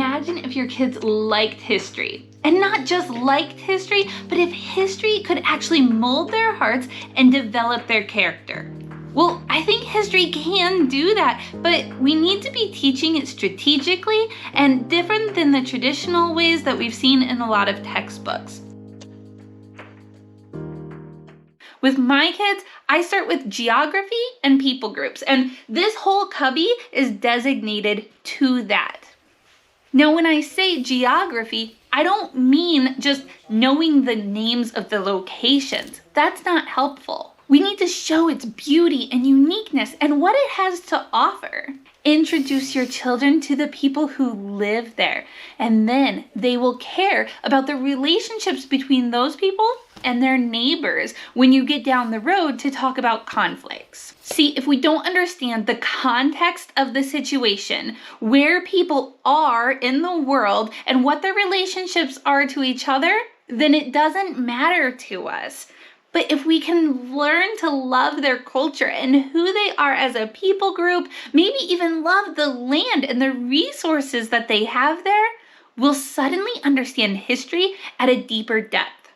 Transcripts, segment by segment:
imagine if your kids liked history. And not just liked history, but if history could actually mold their hearts and develop their character. Well, I think history can do that, but we need to be teaching it strategically and different than the traditional ways that we've seen in a lot of textbooks. With my kids, I start with geography and people groups, and this whole cubby is designated to that. Now, when I say geography, I don't mean just knowing the names of the locations. That's not helpful. We need to show its beauty and uniqueness and what it has to offer. Introduce your children to the people who live there, and then they will care about the relationships between those people and their neighbors when you get down the road to talk about conflicts. See, if we don't understand the context of the situation, where people are in the world and what their relationships are to each other, then it doesn't matter to us. But if we can learn to love their culture and who they are as a people group, maybe even love the land and the resources that they have there, we'll suddenly understand history at a deeper depth.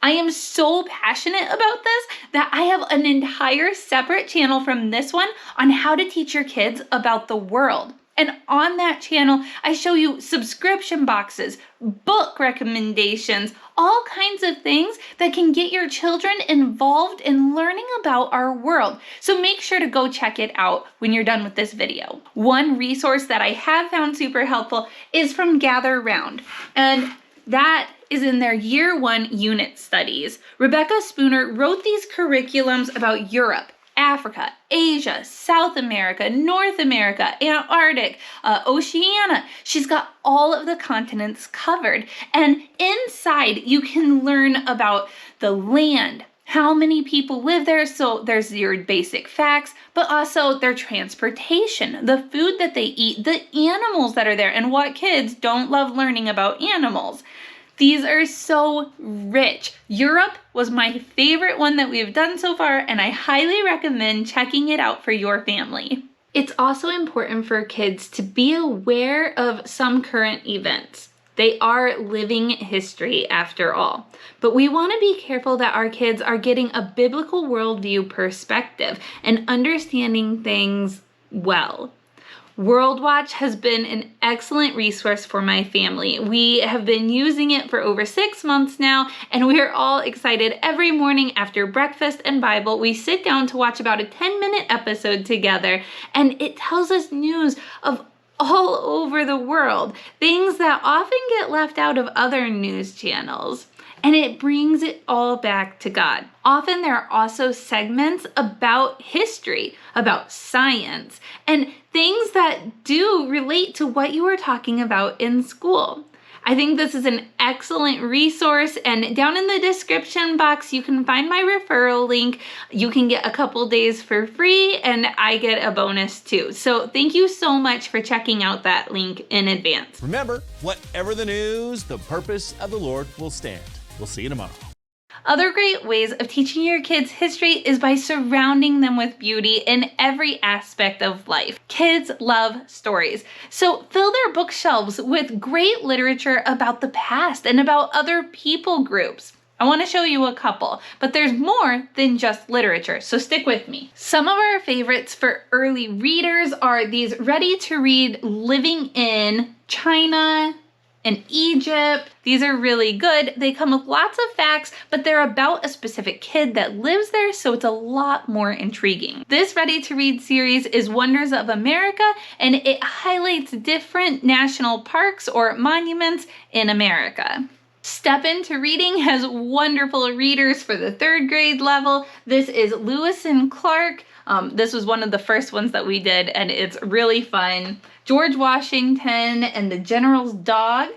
I am so passionate about this that I have an entire separate channel from this one on how to teach your kids about the world. And on that channel, I show you subscription boxes, book recommendations, all kinds of things that can get your children involved in learning about our world. So make sure to go check it out when you're done with this video. One resource that I have found super helpful is from Gather Round, and that is in their Year 1 unit studies. Rebecca Spooner wrote these curriculums about Europe, Africa, Asia, South America, North America, Antarctic, Oceania. She's got all of the continents covered. And inside you can learn about the land, how many people live there, so there's your basic facts, but also their transportation, the food that they eat, the animals that are there, and what kids don't love learning about animals. These are so rich. Europe was my favorite one that we've done so far, and I highly recommend checking it out for your family. It's also important for kids to be aware of some current events. They are living history after all. But we want to be careful that our kids are getting a biblical worldview perspective and understanding things well. World Watch has been an excellent resource for my family. We have been using it for over 6 months now, and we are all excited. Every morning after breakfast and Bible, we sit down to watch about a 10-minute episode together, and it tells us news of all over the world, things that often get left out of other news channels. And it brings it all back to God. Often there are also segments about history, about science, and things that do relate to what you were talking about in school. I think this is an excellent resource, and down in the description box you can find my referral link. You can get a couple days for free, and I get a bonus too. So thank you so much for checking out that link in advance. Remember, whatever the news, the purpose of the Lord will stand. We'll see you tomorrow. Other great ways of teaching your kids history is by surrounding them with beauty in every aspect of life. Kids love stories, so fill their bookshelves with great literature about the past and about other people groups. I want to show you a couple, but there's more than just literature, so stick with me. Some of our favorites for early readers are these ready-to-read Living in China and Egypt. These are really good. They come with lots of facts, but they're about a specific kid that lives there, so it's a lot more intriguing. This ready-to-read series is Wonders of America, and it highlights different national parks or monuments in America. Step Into Reading has wonderful readers for the 3rd grade level. This is Lewis and Clark. This was one of the first ones that we did, and it's really fun. George Washington and the General's Dog.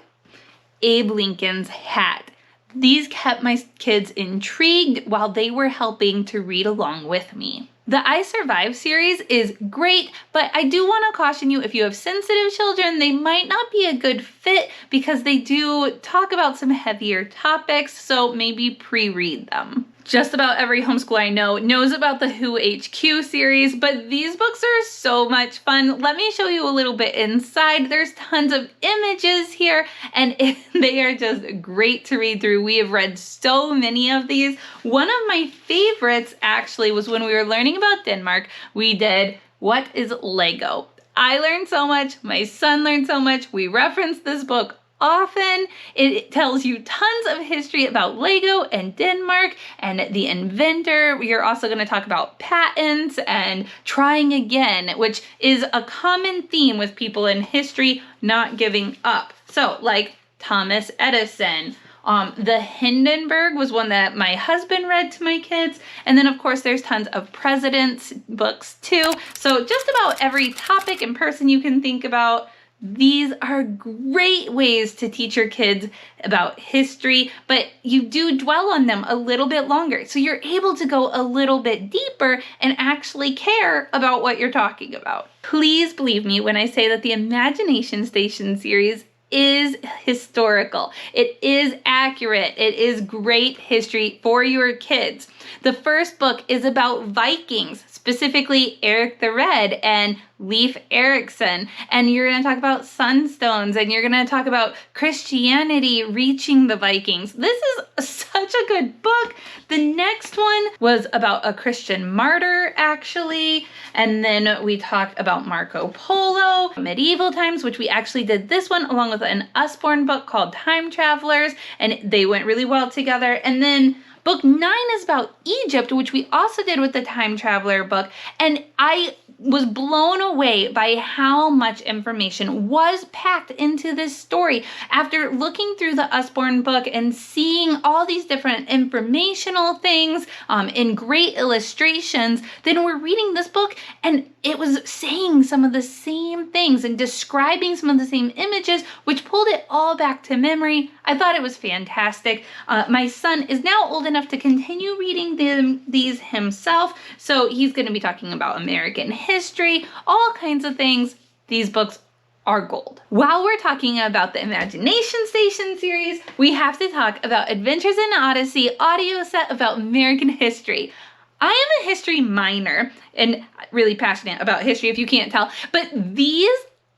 Abe Lincoln's Hat. These kept my kids intrigued while they were helping to read along with me. The I Survive series is great, but I do want to caution you, if you have sensitive children, they might not be a good fit because they do talk about some heavier topics, so maybe pre-read them. Just about every homeschool I know knows about the Who HQ series, but these books are so much fun. Let me show you a little bit inside. There's tons of images here, and they are just great to read through. We have read so many of these. One of my favorites actually was when we were learning about Denmark. We did What is Lego? I learned so much. My son learned so much. We referenced this book often. It tells you tons of history about Lego and Denmark and the inventor. We are also going to talk about patents and trying again, which is a common theme with people in history not giving up. So like Thomas Edison. The Hindenburg was one that my husband read to my kids. And then, of course, there's tons of presidents books too. So just about every topic and person you can think about. These are great ways to teach your kids about history, but you do dwell on them a little bit longer. So you're able to go a little bit deeper and actually care about what you're talking about. Please believe me when I say that the Imagination Station series is historical. It is accurate. It is great history for your kids. The first book is about Vikings, specifically Eric the Red and Leif Erikson. And you're going to talk about sunstones, and you're going to talk about Christianity reaching the Vikings. This is such a good book. The next one was about a Christian martyr, actually. And then we talked about Marco Polo, medieval times, which we actually did this one along with an USBORN book called Time Travelers, and they went really well together. And then book 9 is about Egypt, which we also did with the Time Traveler book. And I was blown away by how much information was packed into this story. After looking through the USBORN book and seeing all these different informational things in great illustrations, then we're reading this book and it was saying some of the same things and describing some of the same images, which pulled it all back to memory. I thought it was fantastic. My son is now old enough to continue reading these himself, so he's going to be talking about American history, all kinds of things. These books are gold. While we're talking about the Imagination Station series, we have to talk about Adventures in Odyssey audio set about American history. I am a history minor and really passionate about history, if you can't tell, but these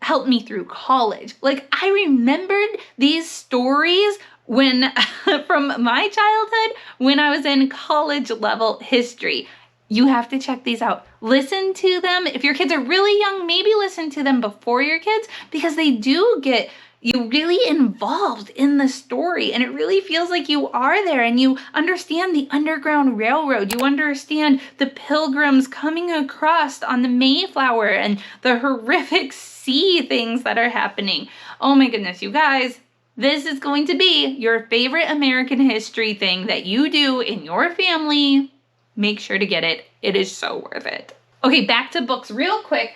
helped me through college. Like, I remembered these stories when from my childhood when I was in college level history. You have to check these out. Listen to them. If your kids are really young, maybe listen to them before your kids, because they do get you really involved in the story, and it really feels like you are there and you understand the Underground Railroad. You understand the Pilgrims coming across on the Mayflower and the horrific sea things that are happening. Oh my goodness, you guys. This is going to be your favorite American history thing that you do in your family. Make sure to get it. It is so worth it. Okay, back to books real quick.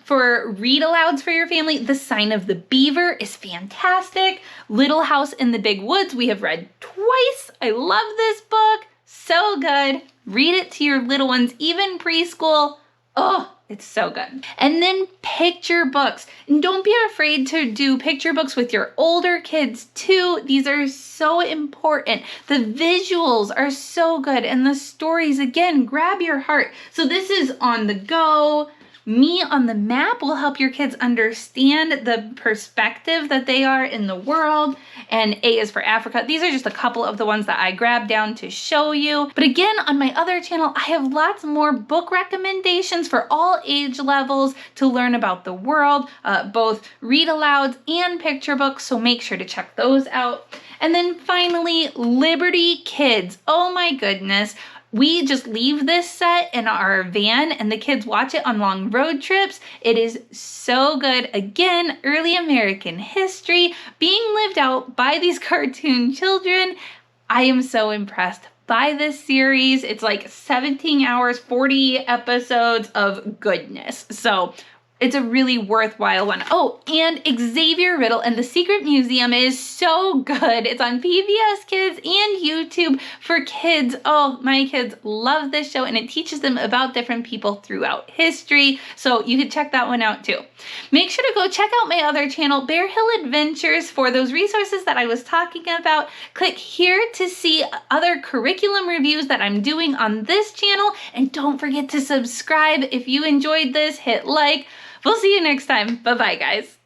For read alouds for your family, The Sign of the Beaver is fantastic. Little House in the Big Woods, we have read twice. I love this book. So good. Read it to your little ones, even preschool. Oh, it's so good. And then picture books. And don't be afraid to do picture books with your older kids too. These are so important. The visuals are so good. And the stories, again, grab your heart. So this is on the go. Me on the Map will help your kids understand the perspective that they are in the world. And A is for Africa. These are just a couple of the ones that I grabbed down to show you. But again, on my other channel, I have lots more book recommendations for all age levels to learn about the world, both read alouds and picture books. So make sure to check those out. And then finally, Liberty Kids. Oh my goodness. We just leave this set in our van and the kids watch it on long road trips. It is so good. Again, early American history being lived out by these cartoon children. I am so impressed by this series. It's like 17 hours, 40 episodes of goodness. So It's a really worthwhile one. Oh, and Xavier Riddle and the Secret Museum is so good. It's on PBS Kids and YouTube for kids. Oh, my kids love this show, and it teaches them about different people throughout history. So you could check that one out too. Make sure to go check out my other channel, Bear Hill Adventures, for those resources that I was talking about. Click here to see other curriculum reviews that I'm doing on this channel. And don't forget to subscribe. If you enjoyed this, hit like. We'll see you next time. Bye-bye, guys.